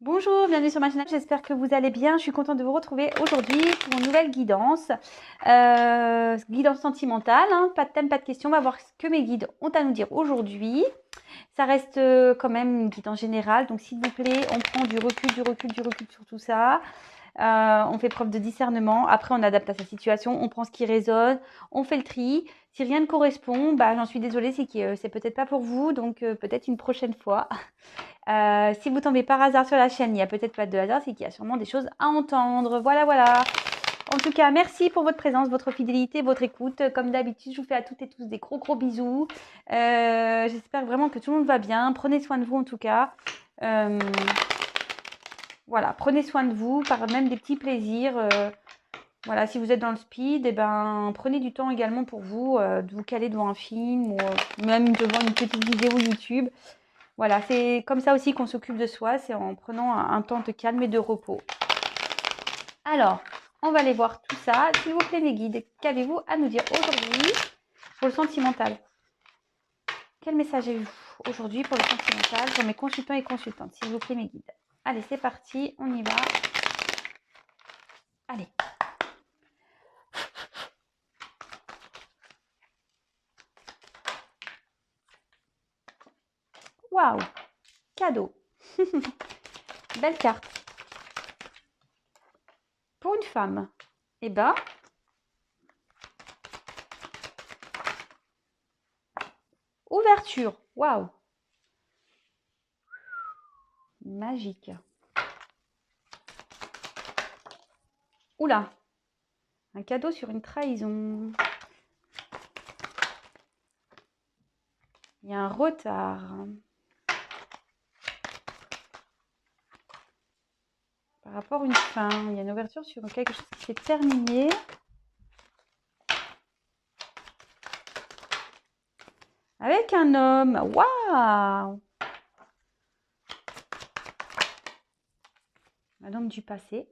Bonjour, bienvenue sur ma chaîne, j'espère que vous allez bien. Je suis contente de vous retrouver aujourd'hui pour une nouvelle guidance. Guidance sentimentale, hein, pas de thème, pas de question. On va voir ce que mes guides ont à nous dire aujourd'hui. Ça reste quand même une guidance générale, donc s'il vous plaît, on prend du recul sur tout ça. On fait preuve de discernement. Après, on adapte à sa situation, on prend ce qui résonne, on fait le tri. Si rien ne correspond, bah, j'en suis désolée, c'est que c'est peut-être pas pour vous, donc peut-être une prochaine fois. Si vous tombez par hasard sur la chaîne, il n'y a peut-être pas de hasard, c'est qu'il y a sûrement des choses à entendre. Voilà, voilà. En tout cas, merci pour votre présence, votre fidélité, votre écoute. Comme d'habitude, je vous fais à toutes et tous des gros bisous. J'espère vraiment que tout le monde va bien. Prenez soin de vous en tout cas. Euh, voilà, prenez soin de vous par même des petits plaisirs. Voilà, si vous êtes dans le speed, eh ben, prenez du temps également pour vous, de vous caler devant un film ou même devant une petite vidéo YouTube. Voilà, c'est comme ça aussi qu'on s'occupe de soi, c'est en prenant un temps de calme et de repos. Alors, on va aller voir tout ça. S'il vous plaît, mes guides, qu'avez-vous à nous dire aujourd'hui pour le sentimental? Quel message avez-vous aujourd'hui pour le sentimental, pour mes consultants et consultantes? S'il vous plaît, mes guides. Allez, c'est parti, on y va. Allez. Waouh, cadeau. Belle carte. Pour une femme, eh ben, ouverture. Waouh. Magique. Oula, un cadeau sur une trahison. Il y a un retard. Par rapport à une fin, il y a une ouverture sur quelque chose qui s'est terminé. Avec un homme. Waouh! Un homme du passé.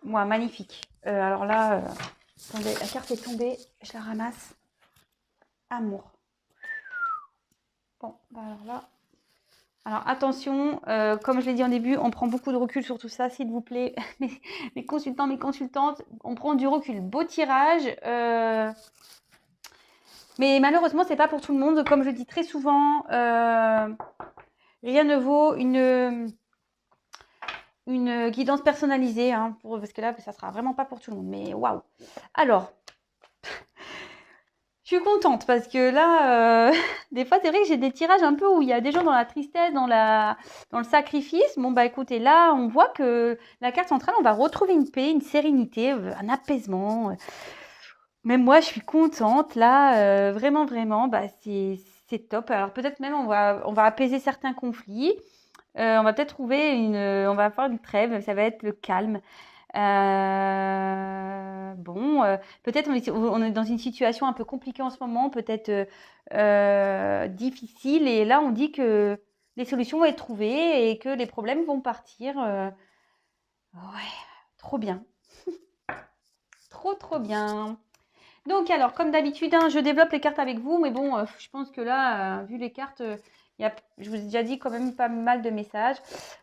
Moi, magnifique. Alors là, attendez, la carte est tombée. Je la ramasse. Amour. Bon, bah alors là. Alors attention, comme je l'ai dit en début, on prend beaucoup de recul sur tout ça, s'il vous plaît. Mes consultants, mes consultantes, on prend du recul. Beau tirage. Mais malheureusement, c'est pas pour tout le monde. Comme je dis très souvent, rien ne vaut une guidance personnalisée, hein, parce que là, ça sera vraiment pas pour tout le monde. Mais waouh! Alors, je suis contente parce que là, des fois, c'est vrai que j'ai des tirages un peu où il y a des gens dans la tristesse, dans le sacrifice. Bon, bah écoutez, là, on voit que la carte centrale, on va retrouver une paix, une sérénité, un apaisement. Même moi, je suis contente. Là, vraiment, bah, c'est top. Alors peut-être même on va apaiser certains conflits. On va peut-être trouver on va faire une trêve. Ça va être le calme. Bon, peut-être on est dans une situation un peu compliquée en ce moment, peut-être difficile. Et là, on dit que les solutions vont être trouvées et que les problèmes vont partir. Ouais, trop bien. Trop bien. Donc alors, comme d'habitude, hein, je développe les cartes avec vous, mais bon, je pense que là, vu les cartes, je vous ai déjà dit quand même pas mal de messages.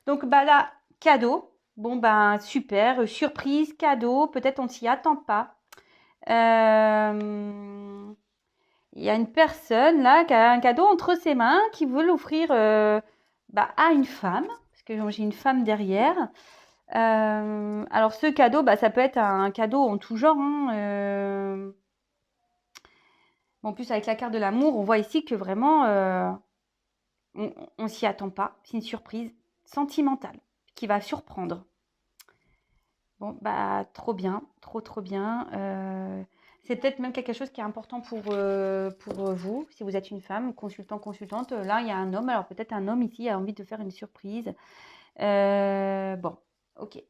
Donc bah là, cadeau. Bon ben super, surprise, cadeau, peut-être on s'y attend pas. Il y a une personne là qui a un cadeau entre ses mains, qui veut l'offrir bah, à une femme, parce que j'ai une femme derrière. Alors ce cadeau, bah, ça peut être un cadeau en tout genre, hein, en plus, avec la carte de l'amour, on voit ici que vraiment, on s'y attend pas. C'est une surprise sentimentale qui va surprendre. Bon, bah, trop bien, trop bien. C'est peut-être même quelque chose qui est important pour vous, si vous êtes une femme, consultant, consultante. Là, il y a un homme. Alors, peut-être un homme ici a envie de faire une surprise. Bon, ok.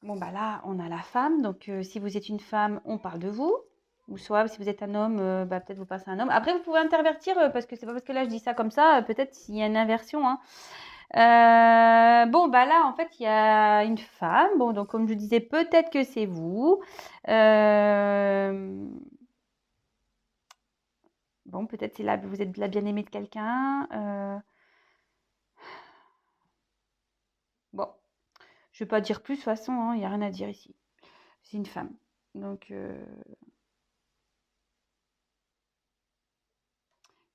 Bon, bah là, on a la femme. Donc, si vous êtes une femme, on parle de vous. Ou soit, si vous êtes un homme, bah, peut-être vous passez un homme. Après, vous pouvez intervertir, parce que c'est pas parce que là, je dis ça comme ça. Peut-être s'il y a une inversion, hein. Bon, bah là, en fait, il y a une femme. Bon, donc, comme je disais, peut-être que c'est vous. Bon, peut-être c'est là, vous êtes la bien-aimée de quelqu'un. Bon, je ne vais pas dire plus, de toute façon, hein, il n'y a rien à dire ici. C'est une femme. Donc,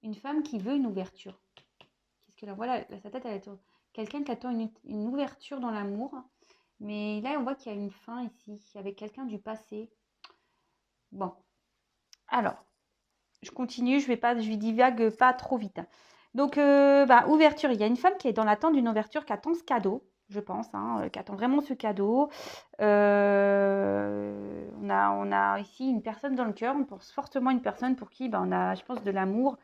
une femme qui veut une ouverture. Qu'est-ce que là, voilà, sa tête, elle est quelqu'un qui attend une ouverture dans l'amour. Mais là, on voit qu'il y a une fin ici, avec quelqu'un du passé. Bon, alors, je continue, je lui divague pas trop vite. Donc, ouverture, il y a une femme qui est dans l'attente d'une ouverture, qui attend ce cadeau, je pense, hein, qui attend vraiment ce cadeau. On a ici une personne dans le cœur, on pense fortement à une personne pour qui on a, je pense, de l'amour.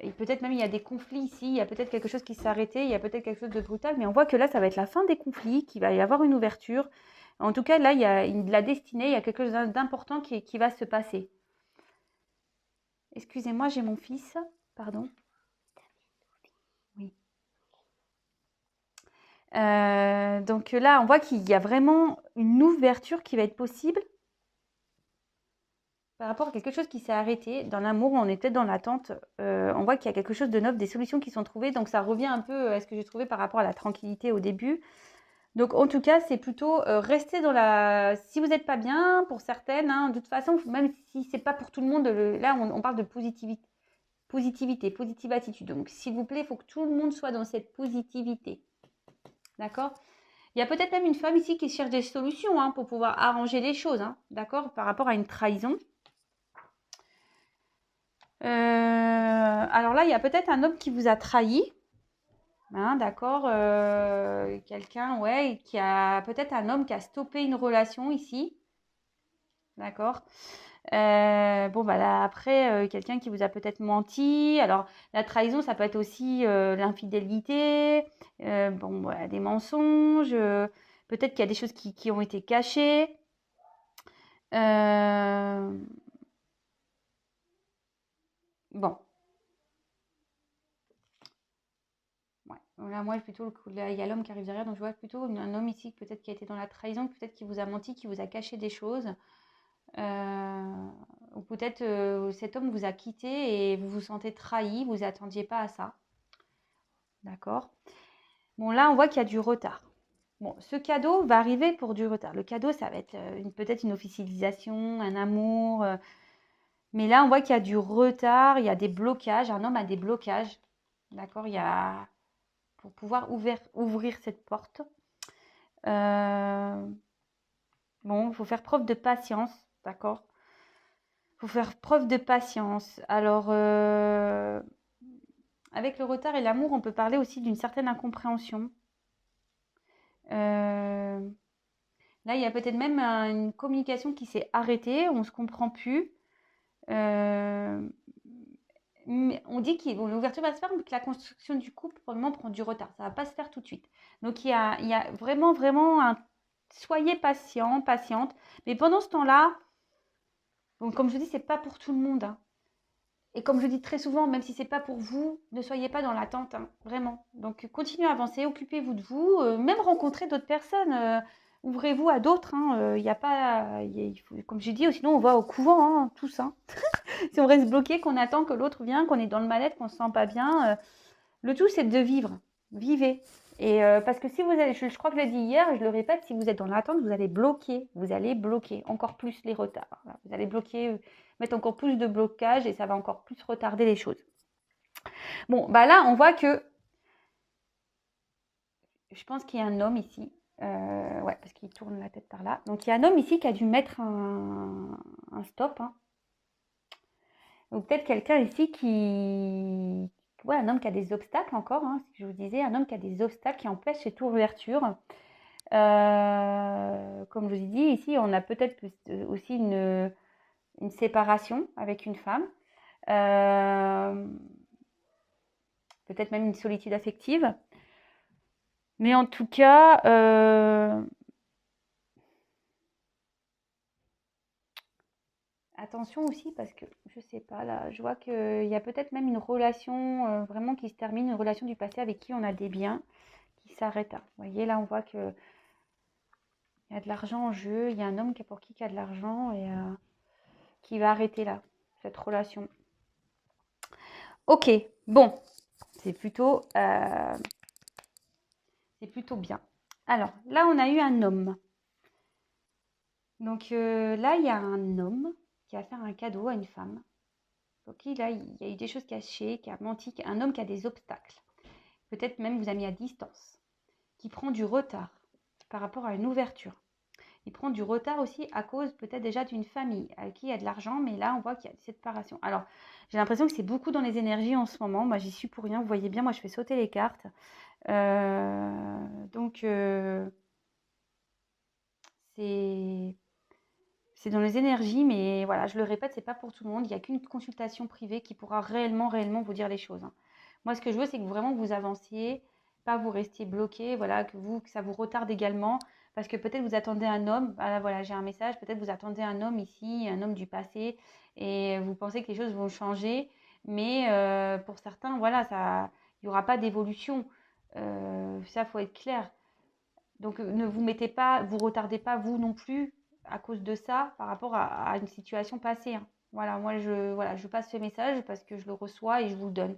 Et peut-être même il y a des conflits ici, il y a peut-être quelque chose qui s'est arrêté, il y a peut-être quelque chose de brutal, mais on voit que là, ça va être la fin des conflits, qu'il va y avoir une ouverture. En tout cas, là, il y a de la destinée, il y a quelque chose d'important qui va se passer. Excusez-moi, j'ai mon fils. Pardon. Oui. Donc là, on voit qu'il y a vraiment une ouverture qui va être possible par rapport à quelque chose qui s'est arrêté. Dans l'amour, on est peut-être dans l'attente. On voit qu'il y a quelque chose de neuf, des solutions qui sont trouvées. Donc ça revient un peu à ce que j'ai trouvé par rapport à la tranquillité au début. Donc en tout cas, c'est plutôt rester dans la... Si vous n'êtes pas bien, pour certaines, hein, de toute façon, même si c'est pas pour tout le monde, là on parle de positive attitude. Donc s'il vous plaît, il faut que tout le monde soit dans cette positivité. D'accord? Il y a peut-être même une femme ici qui cherche des solutions hein, pour pouvoir arranger les choses, hein, d'accord? Par rapport à une trahison. Alors là, il y a peut-être un homme qui vous a trahi. Hein, d'accord, quelqu'un, ouais, qui a peut-être un homme qui a stoppé une relation ici, d'accord. Bon, bah là, après, quelqu'un qui vous a peut-être menti. Alors, la trahison, ça peut être aussi l'infidélité, bon, voilà, des mensonges. Peut-être qu'il y a des choses qui ont été cachées. Bon, ouais. Là, moi, plutôt, là, il y a l'homme qui arrive derrière, donc je vois plutôt un homme ici, peut-être qui a été dans la trahison, peut-être qui vous a menti, qui vous a caché des choses. Ou peut-être cet homme vous a quitté et vous vous sentez trahi, vous attendiez pas à ça. D'accord. Bon, là, on voit qu'il y a du retard. Bon, ce cadeau va arriver pour du retard. Le cadeau, ça va être peut-être une officialisation, un amour. Mais là, on voit qu'il y a du retard, il y a des blocages. Un homme a des blocages. D'accord. Il y a... Pour pouvoir ouvrir cette porte. Bon, il faut faire preuve de patience. D'accord. Il faut faire preuve de patience. Alors, avec le retard et l'amour, on peut parler aussi d'une certaine incompréhension. Là, il y a peut-être même une communication qui s'est arrêtée, on ne se comprend plus. On dit que l'ouverture va se faire, mais que la construction du couple, probablement, prend du retard. Ça ne va pas se faire tout de suite. Donc, il y a vraiment, vraiment un... Soyez patient, patiente. Mais pendant ce temps-là, bon, comme je dis, c'est pas pour tout le monde. Hein. Et comme je dis très souvent, même si c'est pas pour vous, ne soyez pas dans l'attente, hein, vraiment. Donc continuez à avancer, occupez-vous de vous, même rencontrer d'autres personnes, ouvrez-vous à d'autres. Il n'y a pas, comme j'ai dit, sinon on va au couvent, hein, tous. Hein. Si on reste bloqué, qu'on attend que l'autre vienne, qu'on est dans le mal-être, qu'on se sent pas bien, le tout c'est de vivre, vivez. Et parce que si vous allez, je crois que je l'ai dit hier, et je le répète, si vous êtes dans l'attente, vous allez bloquer encore plus les retards. Voilà. Vous allez bloquer, mettre encore plus de blocage et ça va encore plus retarder les choses. Bon, bah là, on voit que je pense qu'il y a un homme ici. Ouais, parce qu'il tourne la tête par là. Donc il y a un homme ici qui a dû mettre un stop. Hein. Ou peut-être quelqu'un ici qui... Ouais, un homme qui a des obstacles encore, hein, ce que je vous disais, un homme qui a des obstacles qui empêchent cette ouverture. Comme je vous ai dit, ici, on a peut-être aussi une séparation avec une femme. Peut-être même une solitude affective. Mais en tout cas, attention aussi parce que, je sais pas, là, je vois qu'il y a peut-être même une relation vraiment qui se termine, une relation du passé avec qui on a des biens qui s'arrête. Hein. Vous voyez, là, on voit qu'il y a de l'argent en jeu. Il y a un homme pour qui il y a de l'argent et qui va arrêter là. cette relation. Ok, bon, c'est plutôt bien. Alors, là, on a eu un homme. Donc là, il y a un homme qui a fait un cadeau à une femme. Ok, là, il y a eu des choses cachées, qui a menti, un homme qui a des obstacles. Peut-être même vous a mis à distance, qui prend du retard par rapport à une ouverture. Il prend du retard aussi à cause peut-être déjà d'une famille avec qui il y a de l'argent, mais là, on voit qu'il y a cette séparation. Alors, j'ai l'impression que c'est beaucoup dans les énergies en ce moment. Moi, j'y suis pour rien. Vous voyez bien, moi, je fais sauter les cartes. Donc, c'est dans les énergies, mais voilà, je le répète, c'est pas pour tout le monde. Il n'y a qu'une consultation privée qui pourra réellement vous dire les choses. Moi, ce que je veux, c'est que vraiment vous avanciez, pas vous restiez bloqué, voilà, que ça vous retarde également, parce que peut-être vous attendez un homme. Voilà, j'ai un message. Peut-être vous attendez un homme ici, un homme du passé, et vous pensez que les choses vont changer, mais pour certains, voilà, il n'y aura pas d'évolution. Ça, faut être clair. Donc, ne vous mettez pas, vous retardez pas vous non plus à cause de ça par rapport à une situation passée. Voilà, moi, je passe ce message parce que je le reçois et je vous le donne.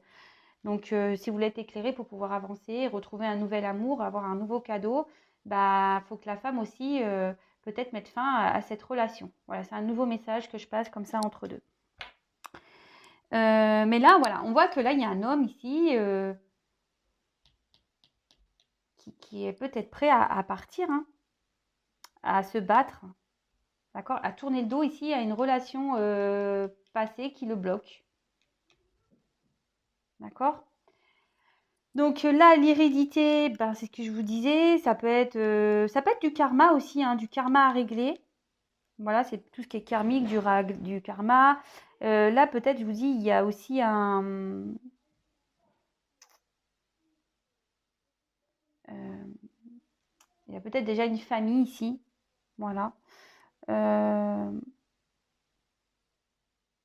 Donc, si vous voulez être éclairé pour pouvoir avancer, retrouver un nouvel amour, avoir un nouveau cadeau, bah, faut que la femme aussi, peut-être mette fin à cette relation. Voilà, c'est un nouveau message que je passe comme ça entre deux. Mais là, voilà, on voit que là, il y a un homme ici qui est peut-être prêt à partir, à se battre. D'accord? À tourner le dos ici à une relation passée qui le bloque. D'accord? Donc là, l'hérédité, ben, c'est ce que je vous disais, ça peut être du karma aussi, du karma à régler. Voilà, c'est tout ce qui est karmique, du karma. Là, peut-être, je vous dis, il y a aussi il y a peut-être déjà une famille ici. Voilà.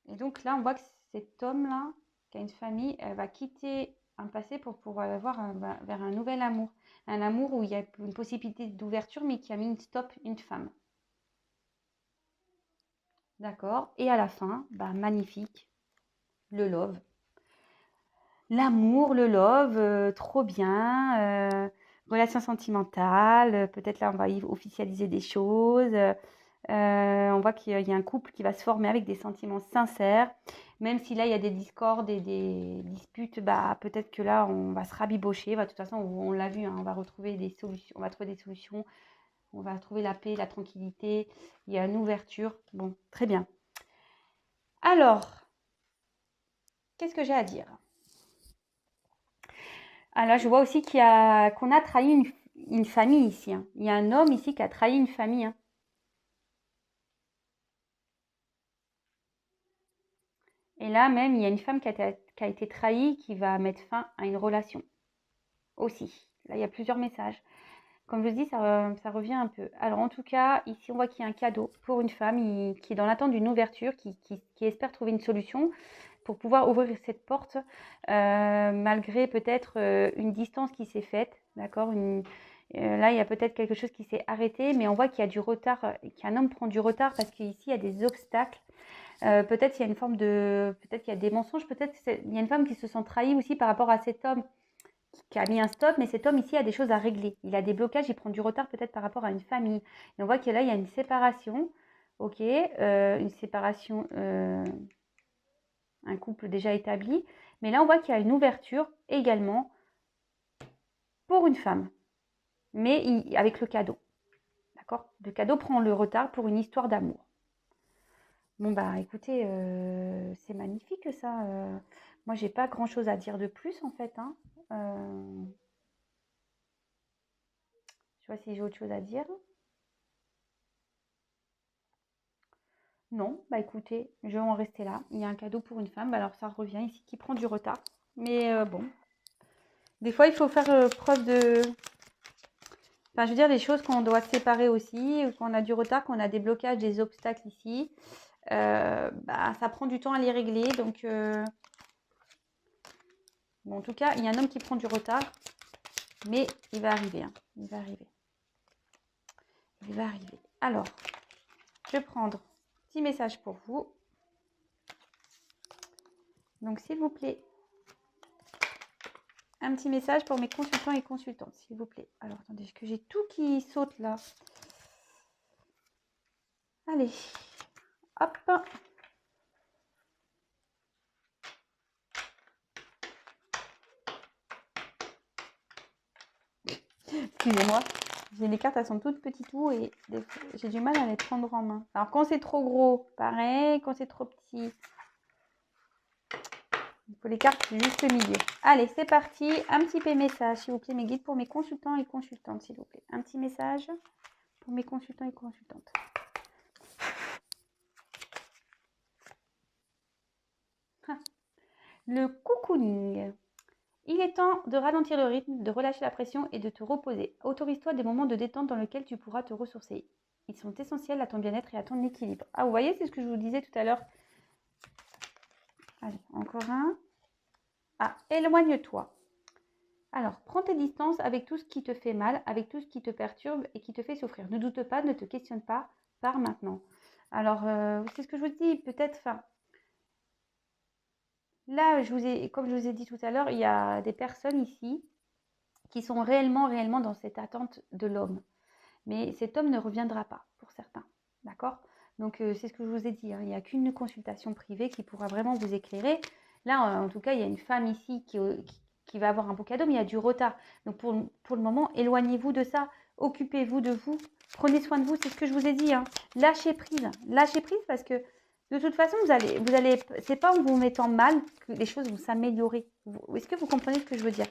Et donc là, on voit que cet homme-là, qui a une famille, elle va quitter un passé pour pouvoir avoir vers un nouvel amour. Un amour où il y a une possibilité d'ouverture, mais qui a mis une stop, une femme. D'accord? Et à la fin, bah, magnifique, le love. L'amour, le love, trop bien. Relation sentimentale, peut-être là, on va officialiser des choses. On voit qu'il y a un couple qui va se former avec des sentiments sincères. Même si là, il y a des discordes et des disputes, bah, peut-être que là, on va se rabibocher. Bah, de toute façon, on l'a vu, on va retrouver des solutions. On va trouver des solutions. On va trouver la paix, la tranquillité. Il y a une ouverture. Bon, très bien. Alors, qu'est-ce que j'ai à dire? Ah là, je vois aussi qu'on a trahi une famille ici. Il y a un homme ici qui a trahi une famille. Et là même, il y a une femme qui a été trahie, qui va mettre fin à une relation aussi. Là, il y a plusieurs messages. Comme je dis, ça revient un peu. Alors en tout cas, ici, on voit qu'il y a un cadeau pour une femme qui est dans l'attente d'une ouverture, qui espère trouver une solution pour pouvoir ouvrir cette porte, malgré peut-être une distance qui s'est faite. D'accord? Là, il y a peut-être quelque chose qui s'est arrêté, mais on voit qu'il y a du retard, qu'un homme prend du retard parce qu'ici, il y a des obstacles. Peut-être il y a une forme peut-être qu'il y a des mensonges, peut-être il y a une femme qui se sent trahie aussi par rapport à cet homme qui a mis un stop, mais cet homme ici a des choses à régler. Il a des blocages, il prend du retard peut-être par rapport à une famille. Et on voit que là, il y a une séparation, ok, une séparation, un couple déjà établi. Mais là, on voit qu'il y a une ouverture également pour une femme, mais avec le cadeau. D'accord? Le cadeau prend le retard pour une histoire d'amour. Bon, bah écoutez, c'est magnifique ça. Moi, j'ai pas grand-chose à dire de plus en fait. Je vois si j'ai autre chose à dire. Non, bah écoutez, je vais en rester là. Il y a un cadeau pour une femme. Bah, alors ça revient ici qui prend du retard. Mais bon, des fois, il faut faire preuve de... Enfin, je veux dire, des choses qu'on doit séparer aussi, qu'on a du retard, qu'on a des blocages, des obstacles ici. Bah, ça prend du temps à les régler. Donc, bon, en tout cas, il y a un homme qui prend du retard. Mais il va arriver. Il va arriver. Il va arriver. Alors, je vais prendre un petit message pour vous. Donc, s'il vous plaît, un petit message pour mes consultants et consultantes, s'il vous plaît. Alors, attendez, que j'ai tout qui saute là. Allez, hop. Excusez-moi, les cartes, elles sont toutes petites et j'ai du mal à les prendre en main. Alors, quand c'est trop gros, pareil. Quand c'est trop petit, il faut les cartes juste au milieu. Allez, c'est parti. Un petit message, s'il vous plaît, mes guides pour mes consultants et consultantes, s'il vous plaît. Un petit message pour mes consultants et consultantes. Le cocooning. Il est temps de ralentir le rythme, de relâcher la pression et de te reposer. Autorise-toi des moments de détente dans lesquels tu pourras te ressourcer. Ils sont essentiels à ton bien-être et à ton équilibre. Ah, vous voyez, c'est ce que je vous disais tout à l'heure. Allez, encore un. Ah, éloigne-toi. Alors, prends tes distances avec tout ce qui te fait mal, avec tout ce qui te perturbe et qui te fait souffrir. Ne doute pas, ne te questionne pas, pars maintenant. Alors, c'est ce que je vous dis, peut-être, là, comme je vous ai dit tout à l'heure, il y a des personnes ici qui sont réellement dans cette attente de l'homme. Mais cet homme ne reviendra pas, pour certains. D'accord? Donc, c'est ce que je vous ai dit. Hein. Il n'y a qu'une consultation privée qui pourra vraiment vous éclairer. Là, en tout cas, il y a une femme ici qui va avoir un beau cadeau, mais il y a du retard. Donc, pour le moment, éloignez-vous de ça. Occupez-vous de vous. Prenez soin de vous. C'est ce que je vous ai dit. Hein. Lâchez prise. Lâchez prise parce que de toute façon, c'est pas en vous mettant mal que les choses vont s'améliorer. Est-ce que vous comprenez ce que je veux dire?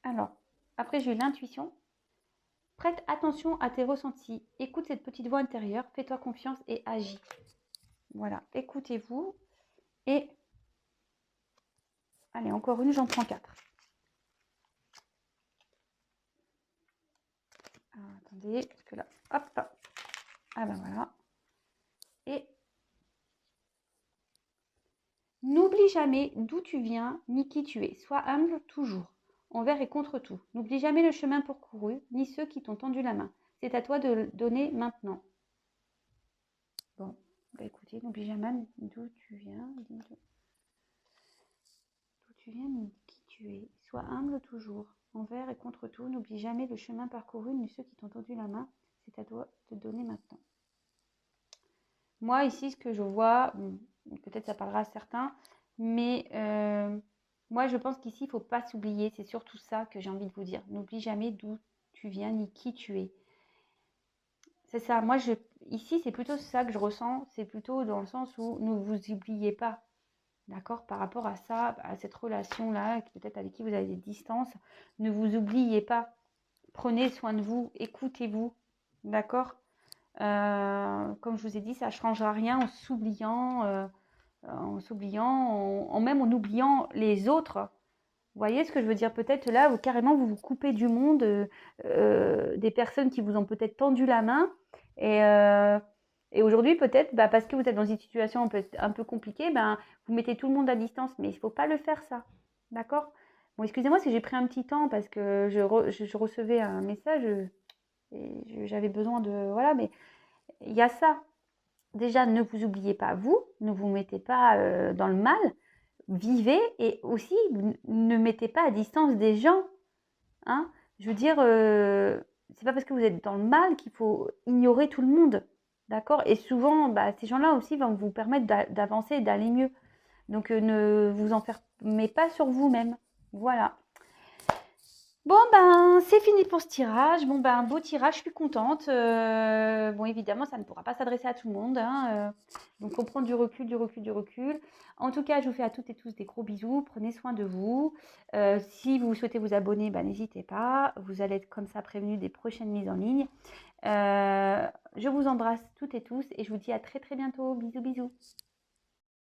Alors, après, j'ai eu l'intuition. Prête attention à tes ressentis. Écoute cette petite voix intérieure. Fais-toi confiance et agis. Voilà, écoutez-vous. Et, allez, encore une, j'en prends 4. Alors, attendez, parce que là, hop. Ah ben voilà. Et n'oublie jamais d'où tu viens ni qui tu es. Sois humble toujours, envers et contre tout. N'oublie jamais le chemin parcouru, ni ceux qui t'ont tendu la main. C'est à toi de le donner maintenant. Bon, bah écoutez, n'oublie jamais d'où tu viens, ni qui tu es. Sois humble toujours, envers et contre tout. N'oublie jamais le chemin parcouru, ni ceux qui t'ont tendu la main. C'est à toi de donner maintenant. Moi, ici, ce que je vois, peut-être ça parlera à certains, mais moi, je pense qu'ici, il ne faut pas s'oublier. C'est surtout ça que j'ai envie de vous dire. N'oublie jamais d'où tu viens ni qui tu es. C'est ça. Moi, ici, c'est plutôt ça que je ressens. C'est plutôt dans le sens où ne vous oubliez pas. D'accord? Par rapport à ça, à cette relation-là, peut-être avec qui vous avez des distances, ne vous oubliez pas. Prenez soin de vous, écoutez-vous. D'accord? Comme je vous ai dit, ça ne changera rien en s'oubliant, même en oubliant les autres. Vous voyez ce que je veux dire? Peut-être là, carrément, vous vous coupez du monde, des personnes qui vous ont peut-être tendu la main. Et aujourd'hui, peut-être, parce que vous êtes dans une situation un peu compliquée, vous mettez tout le monde à distance. Mais il ne faut pas le faire, ça. D'accord? Bon, excusez-moi si j'ai pris un petit temps parce que je recevais un message et j'avais besoin de... Voilà, mais il y a ça. Déjà, ne vous oubliez pas vous, ne vous mettez pas dans le mal, vivez et aussi ne mettez pas à distance des gens. Hein. Je veux dire, c'est pas parce que vous êtes dans le mal qu'il faut ignorer tout le monde. D'accord? Et souvent, ces gens-là aussi vont vous permettre d'avancer et d'aller mieux. Donc, ne vous enfermez pas sur vous-même. Voilà. Bon, c'est fini pour ce tirage. Bon, beau tirage, je suis contente. Bon, évidemment, ça ne pourra pas s'adresser à tout le monde. Hein, donc, on prend du recul, du recul, du recul. En tout cas, je vous fais à toutes et tous des gros bisous. Prenez soin de vous. Si vous souhaitez vous abonner, n'hésitez pas. Vous allez être comme ça prévenus des prochaines mises en ligne. Je vous embrasse toutes et tous et je vous dis à très très bientôt. Bisous, bisous.